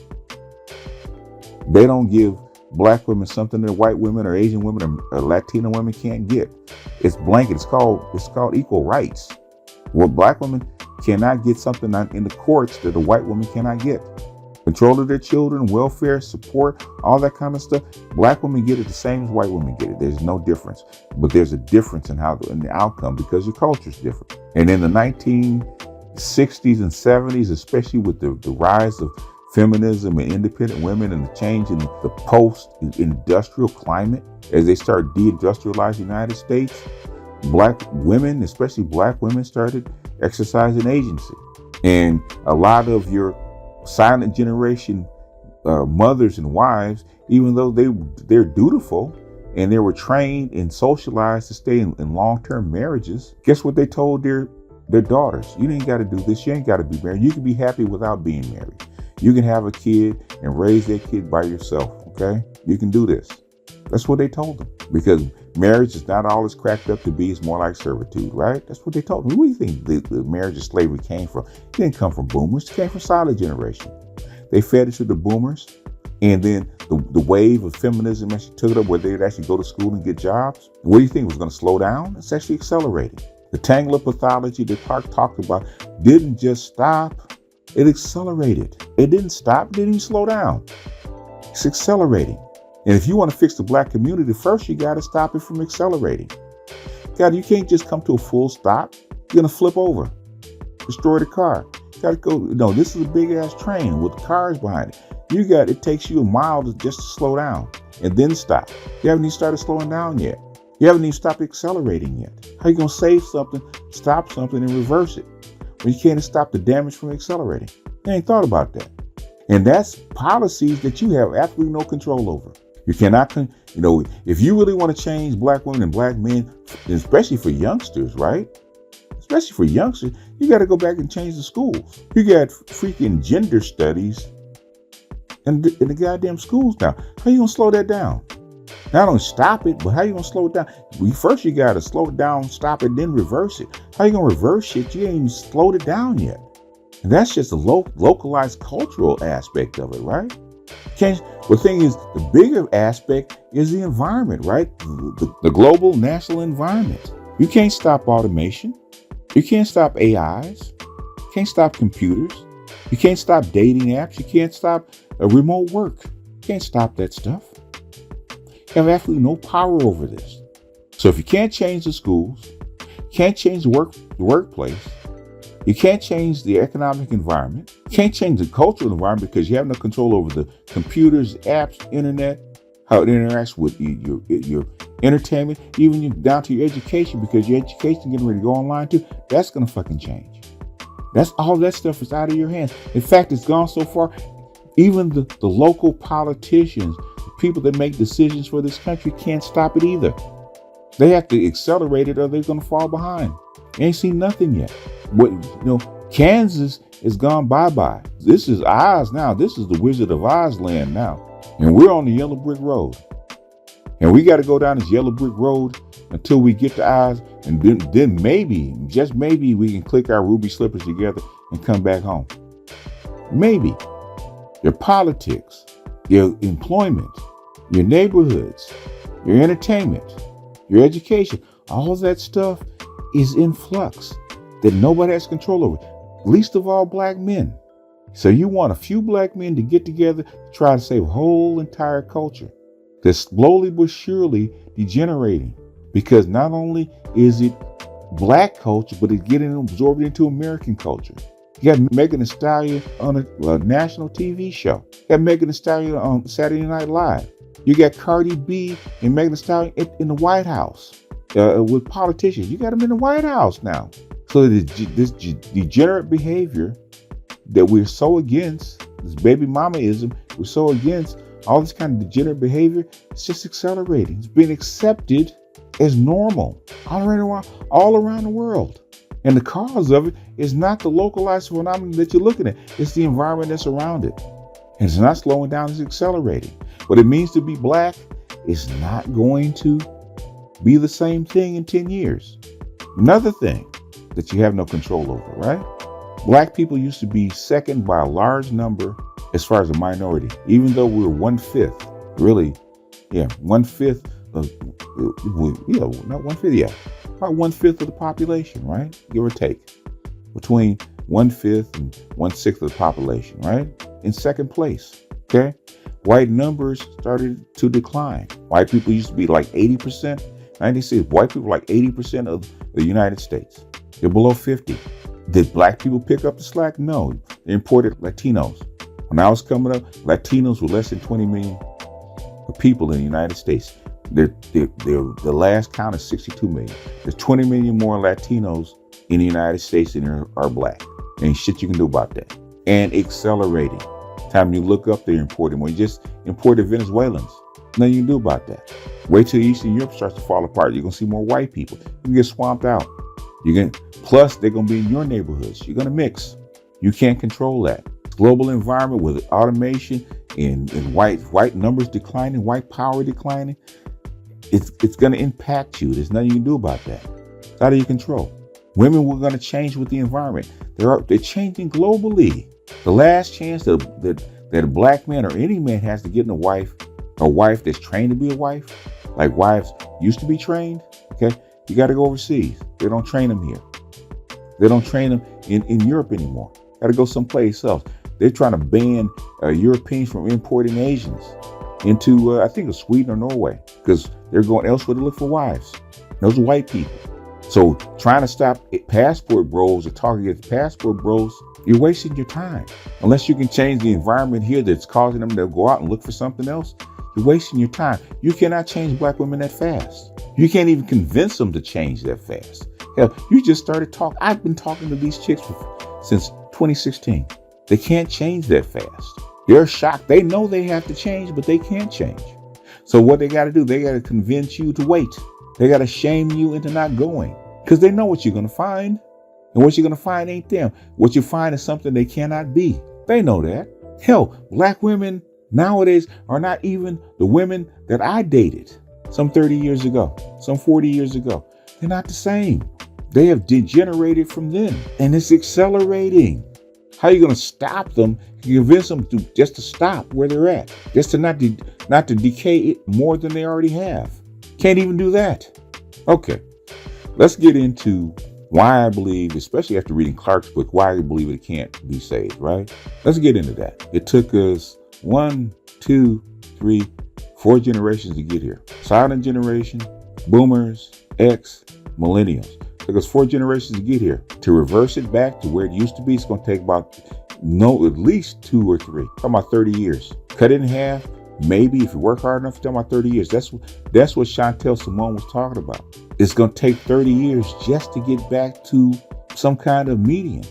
They don't give black women something that white women or Asian women or Latino women can't get. It's blanket. It's called equal rights. Well, black women cannot get something in the courts that a white woman cannot get. Control of their children, welfare, support, all that kind of stuff. Black women get it the same as white women get it. There's no difference. But there's a difference in the outcome because your culture is different. And in the 1960s and 70s, especially with the rise of feminism and independent women and the change in the post-industrial climate, as they started deindustrializing the United States, black women, especially black women, started exercising agency. And a lot of your silent generation mothers and wives, even though they're dutiful and they were trained and socialized to stay in long-term marriages, guess what they told their daughters? You ain't got to do this. You ain't got to be married. You can be happy without being married. You can have a kid and raise that kid by yourself, okay? You can do this. That's what they told them. Because marriage is not all it's cracked up to be. It's more like servitude, right? That's what they told them. Where do you think the marriage and slavery came from? It didn't come from boomers. It came from silent generation. They fed it to the boomers. And then the wave of feminism actually took it up where they'd actually go to school and get jobs. And what do you think was going to slow down? It's actually accelerating. The tangle pathology that Clark talked about didn't just stop. It accelerated. It didn't stop. It didn't even slow down. It's accelerating. And if you want to fix the black community, first you got to stop it from accelerating. God, you can't just come to a full stop. You're going to flip over, destroy the car. You got to go. No, this is a big ass train with cars behind it. It takes you a mile just to slow down and then stop. You haven't even started slowing down yet. You haven't even stopped accelerating yet. How are you going to save something, stop something, and reverse it when you can't stop the damage from accelerating? You ain't thought about that. And that's policies that you have absolutely no control over. You cannot, if you really want to change black women and black men, especially for youngsters, right? especially for youngsters, you got to go back and change the schools. You got freaking gender studies in the goddamn schools now. How you gonna slow that down? Not only stop it, but how you gonna slow it down? First you gotta slow it down, stop it, then reverse it. How you gonna reverse shit? You ain't even slowed it down yet. And that's just a localized cultural aspect of it, right? The thing is, the bigger aspect is the environment, right? The global national environment. You can't stop automation. You can't stop AIs. You can't stop computers. You can't stop dating apps. You can't stop remote work. You can't stop that stuff. You have absolutely no power over this. So if you can't change the schools, can't change the workplace, you can't change the economic environment, you can't change the cultural environment because you have no control over the computers, apps, internet, how it interacts with your entertainment, even down to your education, because your education getting ready to go online too. That's going to fucking change. That's all that stuff is out of your hands. In fact, it's gone so far, even the local politicians, the people that make decisions for this country can't stop it either. They have to accelerate it or they're going to fall behind. Ain't seen nothing yet. Kansas is gone bye-bye. This is Oz now. This is the Wizard of Oz land now. And we're on the yellow brick road. And we got to go down this yellow brick road until we get to Oz. And then maybe, just maybe, we can click our ruby slippers together and come back home. Maybe. Your politics, your employment, your neighborhoods, your entertainment, your education, all of that stuff is in flux that nobody has control over, least of all black men. So you want a few black men to get together to try to save a whole entire culture that's slowly but surely degenerating, because not only is it black culture, but it's getting absorbed into American culture. You got Megan Thee Stallion on a national TV show. You got Megan Thee Stallion on Saturday Night Live. You got Cardi B and Megan Thee Stallion in the White House with politicians. You got them in the White House now. So this degenerate behavior that we're so against, this baby mamaism, we're so against, all this kind of degenerate behavior, it's just accelerating. It's being accepted as normal all around the world. And the cause of it is not the localized phenomenon that you're looking at. It's the environment that's around it. And it's not slowing down, it's accelerating. What it means to be black is not going to be the same thing in 10 years. Another thing that you have no control over, right? Black people used to be second by a large number as far as a minority, even though we were 1/5, really, 1/5 of, not 1/5, about 1/5 of the population, right? Give or take, between 1/5 and 1/6 of the population, right? In second place, okay? White numbers started to decline. White people used to be like 80%. 96, white people like 80% of the United States. They're below 50. Did black people pick up the slack? No. They imported Latinos. When I was coming up, Latinos were less than 20 million people in the United States. The last count is 62 million. There's 20 million more Latinos in the United States than there are black. Ain't shit you can do about that. And accelerating. Time you look up, they're importing more. You just imported Venezuelans. Nothing you can do about that. Wait till Eastern Europe starts to fall apart. You're going to see more white people. You can get swamped out. Plus, they're going to be in your neighborhoods. You're going to mix. You can't control that. Global environment with automation and white numbers declining, white power declining, it's going to impact you. There's nothing you can do about that. It's out of your control. Women were going to change with the environment. They're changing globally. The last chance that a black man or any man has to get a wife that's trained to be a wife, like wives used to be trained, okay? You got to go overseas. They don't train them here. They don't train them in Europe anymore. Got to go someplace else. They're trying to ban Europeans from importing Asians into, I think, Sweden or Norway, because they're going elsewhere to look for wives. Those are white people. So trying to stop passport bros or talk against passport bros, you're wasting your time. Unless you can change the environment here that's causing them to go out and look for something else, you're wasting your time. You cannot change black women that fast. You can't even convince them to change that fast. Hell, you just started talking. I've been talking to these chicks since 2016. They can't change that fast. They're shocked. They know they have to change, but they can't change. So what they got to do, they got to convince you to wait. They got to shame you into not going, because they know what you're going to find. And what you're going to find ain't them. What you find is something they cannot be. They know that. Hell, black women nowadays are not even the women that I dated some 30 years ago, some 40 years ago. They're not the same. They have degenerated from then, and it's accelerating. How are you going to stop them? You convince them just to stop where they're at, just to not to decay it more than they already have. Can't even do that. Okay, let's get into why I believe, especially after reading Clark's book, why I believe it can't be saved, right? Let's get into that. It took us 1, 2, 3, 4 generations to get here. Silent generation, boomers, X, millennials. It took us 4 generations to get here. To reverse it back to where it used to be, it's going to take at least 2 or 3. Talking about 30 years. Cut it in half. Maybe if you work hard enough, talking about 30 years. That's what Chantel Simone was talking about. It's going to take 30 years just to get back to some kind of median.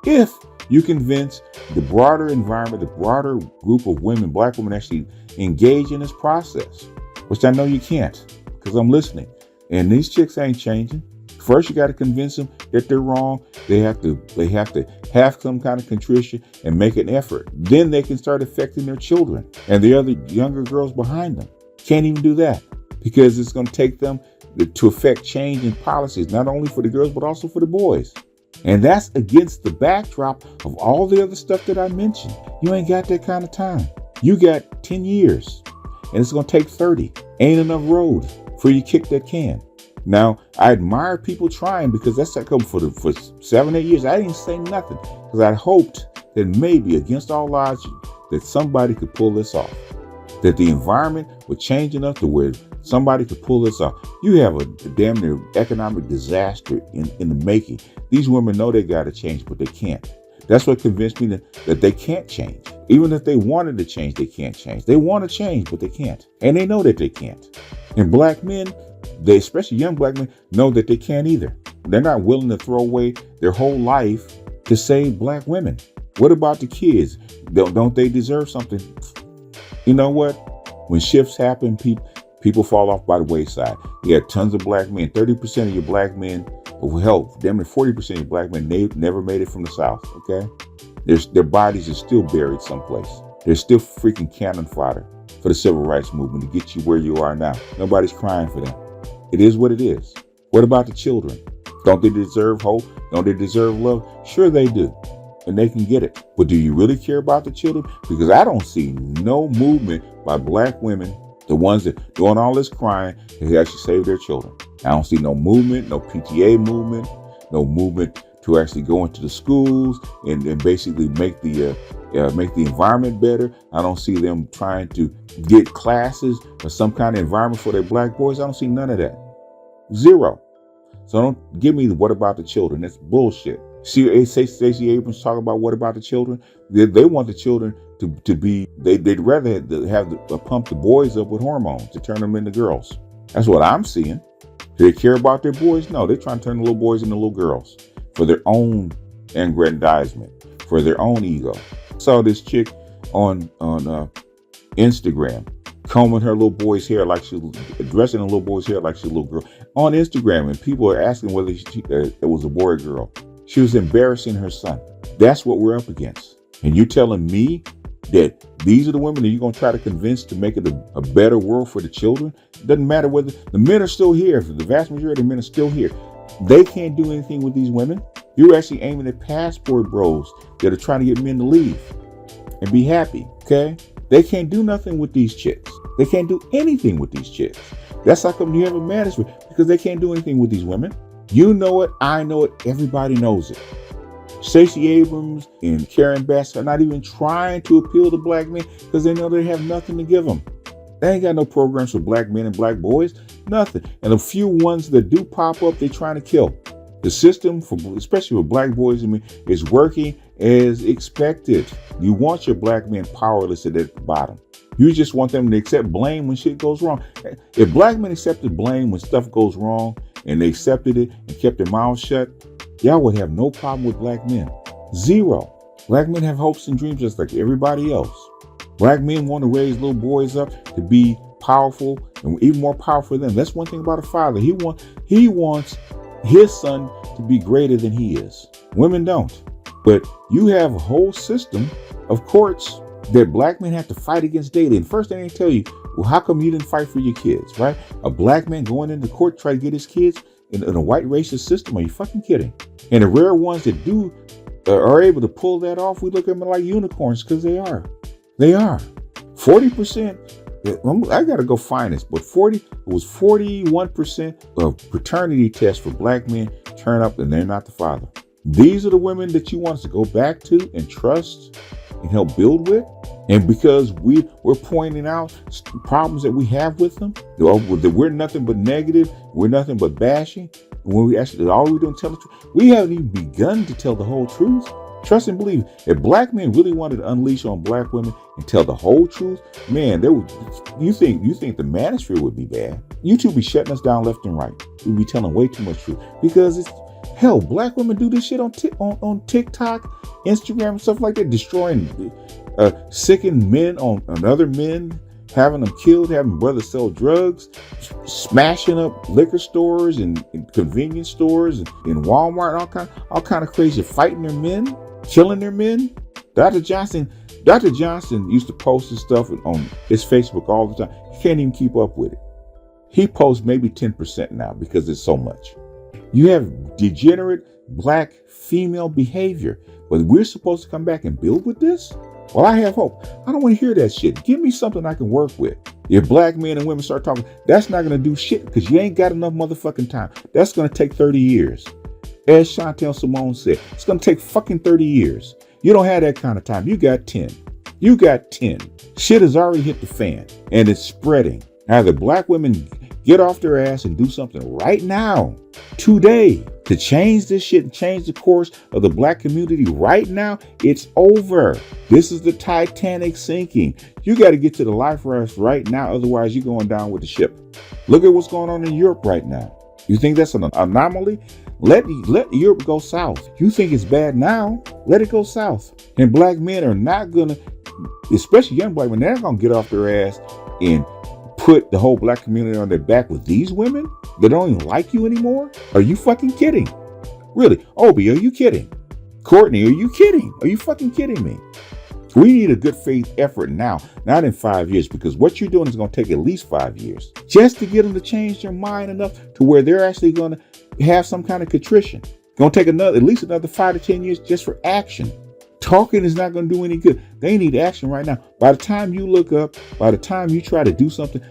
If you convince the broader environment, the broader group of women, black women, actually engage in this process, which I know you can't because I'm listening. And these chicks ain't changing. First, you got to convince them that they're wrong. They have to have some kind of contrition and make an effort. Then they can start affecting their children and the other younger girls behind them. Can't even do that because it's going to take them to affect change in policies, not only for the girls, but also for the boys. And that's against the backdrop of all the other stuff that I mentioned. You ain't got that kind of time. You got 10 years and it's going to take 30. Ain't enough road for you to kick that can. Now, I admire people trying because that's that come for 7, 8 years. I didn't say nothing because I hoped that maybe against all odds that somebody could pull this off, that the environment would change enough to where somebody could pull this off. You have a damn near economic disaster in the making. These women know they got to change, but they can't. That's what convinced me that they can't change. Even if they wanted to change, they can't change. They want to change, but they can't. And they know that they can't. And black men, they, especially young black men, know that they can't either. They're not willing to throw away their whole life to save black women. What about the kids? Don't they deserve something? You know what? When shifts happen, people fall off by the wayside. You had tons of black men. 30% of your black men, hell, damn near 40% of your black men, they never made it from the South, okay? Their bodies are still buried someplace. They're still freaking cannon fodder for the civil rights movement to get you where you are now. Nobody's crying for them. It is what it is. What about the children? Don't they deserve hope? Don't they deserve love? Sure they do. And they can get it. But do you really care about the children? Because I don't see no movement by black women, the ones that doing all this crying, to actually save their children. I don't see no movement, no PTA movement, no movement to actually go into the schools and basically make the environment better. I don't see them trying to get classes or some kind of environment for their black boys. I don't see none of that. Zero. So don't give me the what about the children. That's bullshit. See, Stacey Abrams talk about what about the children. They want the children to be. They'd rather pump the boys up with hormones to turn them into girls. That's what I'm seeing. Do they care about their boys? No, they're trying to turn the little boys into little girls for their own aggrandizement, for their own ego. Saw this chick on Instagram combing her little boy's hair like she was dressing her little boy's hair like she's a little girl on Instagram, and people are asking whether it was a boy or girl. She was embarrassing her son. That's what we're up against. And you telling me that these are the women that you're going to try to convince to make it a better world for the children? It doesn't matter whether the men are still here. The vast majority of men are still here. They can't do anything with these women. You're actually aiming at passport bros that are trying to get men to leave and be happy, okay? They can't do nothing with these chicks. They can't do anything with these chicks. That's how come you have a management, because they can't do anything with these women. You know it, I know it, everybody knows it. Stacey Abrams and Karen Bass are not even trying to appeal to black men because they know they have nothing to give them. They ain't got no programs for black men and black boys, nothing. And the few ones that do pop up, they're trying to kill. The system, especially for black boys and men, is working as expected. You want your black men powerless at the bottom. You just want them to accept blame when shit goes wrong. If black men accepted blame when stuff goes wrong and they accepted it and kept their mouths shut, y'all would have no problem with black men. Zero. Black men have hopes and dreams just like everybody else. Black men want to raise little boys up to be powerful and even more powerful than them. That's one thing about a father. He wants his son to be greater than he is. Women don't. But you have a whole system of courts that black men have to fight against daily. And first thing they tell you, well, how come you didn't fight for your kids, right? A black man going into court to try to get his kids in a white racist system? Are you fucking kidding? And the rare ones that do are able to pull that off, we look at them like unicorns because they are. They are. 40%. I got to go find this, but it was 41% of paternity tests for black men turn up and they're not the father. These are the women that you want us to go back to and trust and help build with. And because we're pointing out problems that we have with them, that we're nothing but negative, we're nothing but bashing. When we actually, all we're doing is tell the truth. We haven't even begun to tell the whole truth. Trust and believe. If black men really wanted to unleash on black women and tell the whole truth, man, you think the manosphere would be bad? You two be shutting us down left and right. We'd be telling way too much truth because it's hell. Black women do this shit on TikTok, Instagram, and stuff like that, destroying, sicking men on other men, having them killed, having brothers sell drugs, smashing up liquor stores and convenience stores and in Walmart, all kind of crazy, fighting their men, killing their men. Dr. Johnson used to post his stuff on his Facebook all the time. He can't even keep up with it. He posts maybe 10% now because it's so much. You have degenerate black female behavior, but we're supposed to come back and build with this? Well, I have hope. I don't want to hear that shit. Give me something I can work with. If black men and women start talking, that's not going to do shit because you ain't got enough motherfucking time. That's going to take 30 years. As Chantel Simone said, it's going to take fucking 30 years. You don't have that kind of time. You got 10. You got 10. Shit has already hit the fan and it's spreading. Either black women get off their ass and do something right now, today, to change this shit and change the course of the black community right now. It's over. This is the Titanic sinking. You got to get to the life raft right now. Otherwise, you're going down with the ship. Look at what's going on in Europe right now. You think that's an anomaly? Let Europe go south. You think it's bad now? Let it go south. And black men are not going to, especially young black men, they're not going to get off their ass and put the whole black community on their back with these women that don't even like you anymore? Are you fucking kidding? Really? Obi, are you kidding? Courtney, are you kidding? Are you fucking kidding me? We need a good faith effort now, not in 5 years, because what you're doing is going to take at least 5 years just to get them to change their mind enough to where they're actually going to have some kind of contrition. It's going to take at least another 5 to 10 years just for action. Talking is not going to do any good. They need action right now. By the time you look up, by the time you try to do something,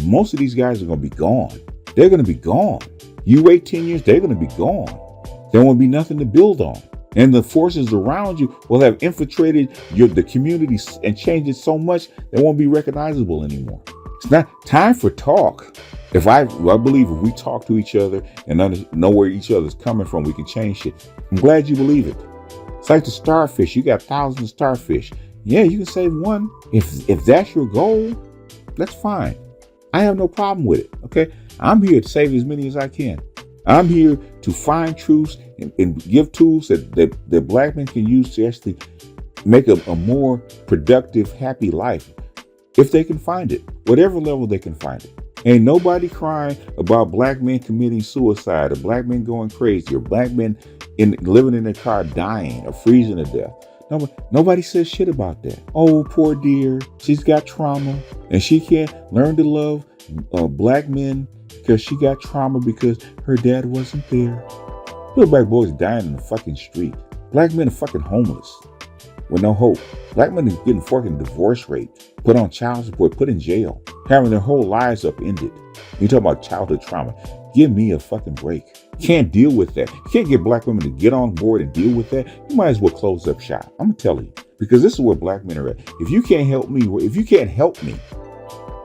most of these guys are going to be gone. They're going to be gone. You wait 10 years, they're going to be gone. There won't be nothing to build on. And the forces around you will have infiltrated the community and changed it so much they won't be recognizable anymore. It's not time for talk. I believe if we talk to each other and know where each other's coming from, we can change shit. I'm glad you believe it. It's like the starfish. You got thousands of starfish. Yeah, you can save one. If that's your goal, that's fine. I have no problem with it. Okay. I'm here to save as many as I can. I'm here to find truths and give tools that black men can use to actually make a more productive, happy life. If they can find it, whatever level they can find it. Ain't nobody crying about black men committing suicide or black men going crazy or black men living in their car dying or freezing to death. Nobody says shit about that. Oh, poor dear. She's got trauma and she can't learn to love black men because she got trauma because her dad wasn't there. Little black boys dying in the fucking street. Black men are fucking homeless with no hope. Black men are getting fucking divorce rate, put on child support, put in jail, having their whole lives upended. You talk about childhood trauma. Give me a fucking break. Can't deal with that. You can't get black women to get on board and deal with that. You might as well close up shop. I'm gonna tell you, because this is where black men are at. If you can't help me,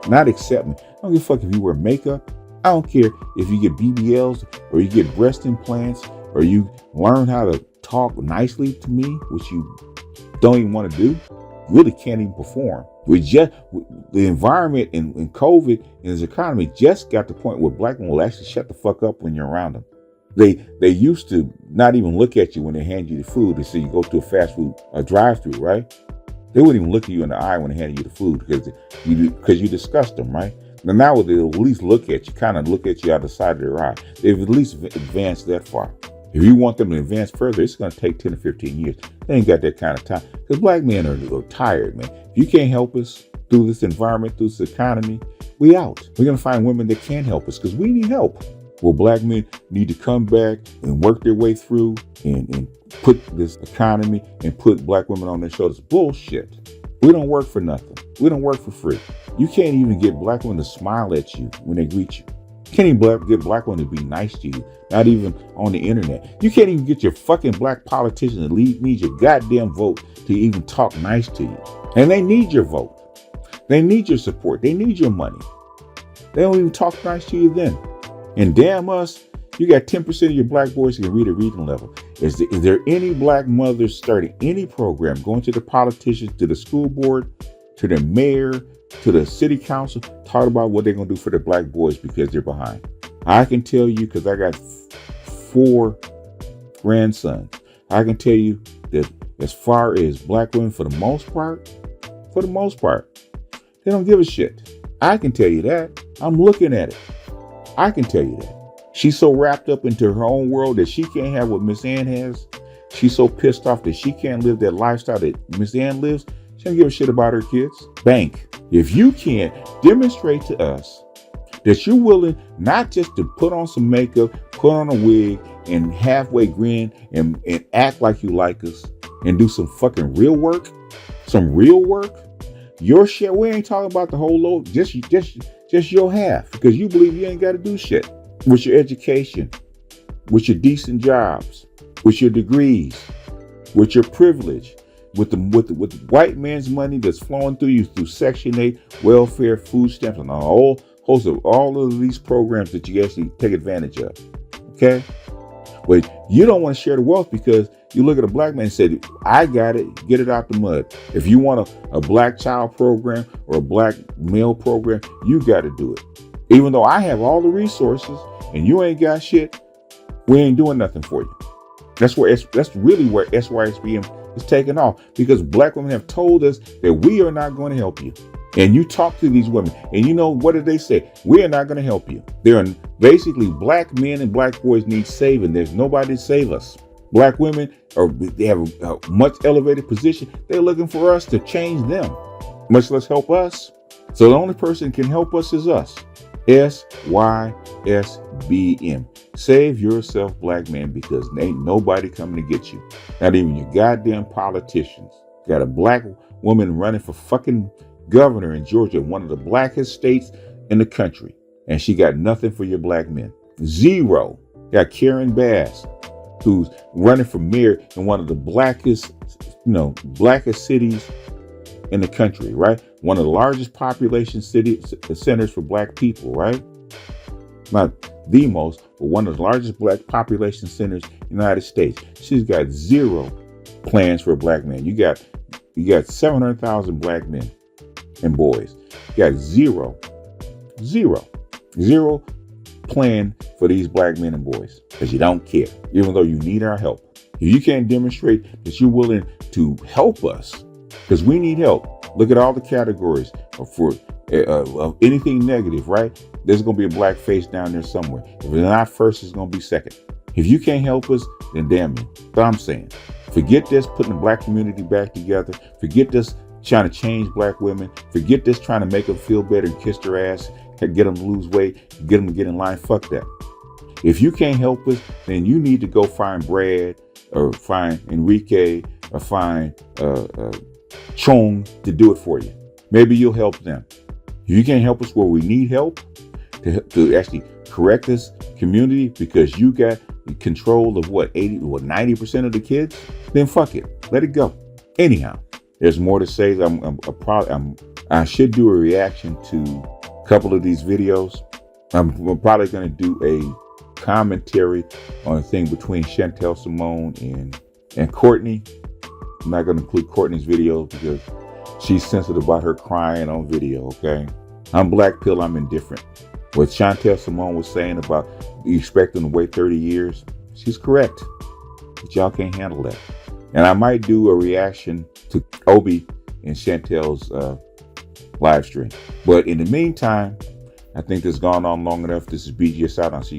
not accept me. I don't give a fuck if you wear makeup. I don't care if you get BBLs or you get breast implants or you learn how to talk nicely to me, which you don't even want to do. Really can't even perform. The environment and COVID and his economy just got to the point where black men will actually shut the fuck up when you're around them. They used to not even look at you when they hand you the food. They say you go to a fast food drive-through, right? They wouldn't even look at you in the eye when they handed you the food because you disgust them, right? Now they'll at least look at you, kind of look at you out the side of their eye. They've at least advanced that far. If you want them to advance further, it's going to take 10 to 15 years. They ain't got that kind of time. Because black men are tired, man. If you can't help us through this environment, through this economy, we out. We're going to find women that can help us because we need help. Well, black men need to come back and work their way through and put this economy and put black women on their shoulders. Bullshit. We don't work for nothing. We don't work for free. You can't even get black women to smile at you when they greet you. You can't even get black women to be nice to you, not even on the internet. You can't even get your fucking black politicians to need your goddamn vote to even talk nice to you. And they need your vote. They need your support. They need your money. They don't even talk nice to you then. And damn us, you got 10% of your black boys who can read a reading level. Is there any black mothers starting any program, going to the politicians, to the school board, to the mayor, to the city council, talk about what they're going to do for the black boys because they're behind? I can tell you, because I got 4 grandsons, I can tell you that as far as black women, for the most part, they don't give a shit. I can tell you that. I'm looking at it. I can tell you that. She's so wrapped up into her own world that she can't have what Miss Ann has. She's so pissed off that she can't live that lifestyle that Miss Ann lives. She don't give a shit about her kids. Bank. If you can't demonstrate to us that you're willing not just to put on some makeup, put on a wig, and halfway grin and act like you like us and do some fucking real work, your shit, we ain't talking about the whole load, just your half, because you believe you ain't got to do shit. With your education, with your decent jobs, with your degrees, with your privilege, with the white man's money that's flowing through you through Section 8, welfare, food stamps, and a whole host of all of these programs that you actually take advantage of. Okay? But you don't want to share the wealth because you look at a black man and say, I got it, get it out the mud. If you want a black child program or a black male program, you got to do it. Even though I have all the resources and you ain't got shit, we ain't doing nothing for you. That's really where SYSBM is taking off, because black women have told us that we are not going to help you. And you talk to these women and you know, what did they say? We are not going to help you. They're basically, black men and black boys need saving. There's nobody to save us. Black women they have a much elevated position. They're looking for us to change them, much less help us. So the only person who can help us is us. SYSBM. Save yourself, black man, because ain't nobody coming to get you. Not even your goddamn politicians. Got a black woman running for fucking governor in Georgia, one of the blackest states in the country. And she got nothing for your black men. Zero. Got Karen Bass, who's running for mayor in one of the blackest cities in the country, right? One of the largest population centers for black people, right? Not the most, but one of the largest black population centers in the United States. She's got zero plans for a black man. You got 700,000 black men and boys. You got zero plan for these black men and boys, because you don't care, even though you need our help. If you can't demonstrate that you're willing to help us, because we need help. Look at all the categories for anything negative, right? There's going to be a black face down there somewhere. If it's not first, it's going to be second. If you can't help us, then damn you. That's what I'm saying. Forget this putting the black community back together. Forget this trying to change black women. Forget this trying to make them feel better and kiss their ass, get them to lose weight, get them to get in line. Fuck that. If you can't help us, then you need to go find Brad or find Enrique or find Chong to do it for you. Maybe you'll help them. If you can't help us where we need help to actually correct this community because you got control of 90% of the kids, then fuck it. Let it go. Anyhow, there's more to say. I should do a reaction to a couple of these videos. I'm probably going to do a commentary on a thing between Chantel Simone and Courtney. I'm not going to include Courtney's video because she's sensitive about her crying on video, okay? I'm black pill, I'm indifferent. What Chantel Simone was saying about you expecting to wait 30 years, she's correct. But y'all can't handle that. And I might do a reaction to Obi and Chantel's live stream. But in the meantime, I think this has gone on long enough. This is BGS out. I'll see you guys.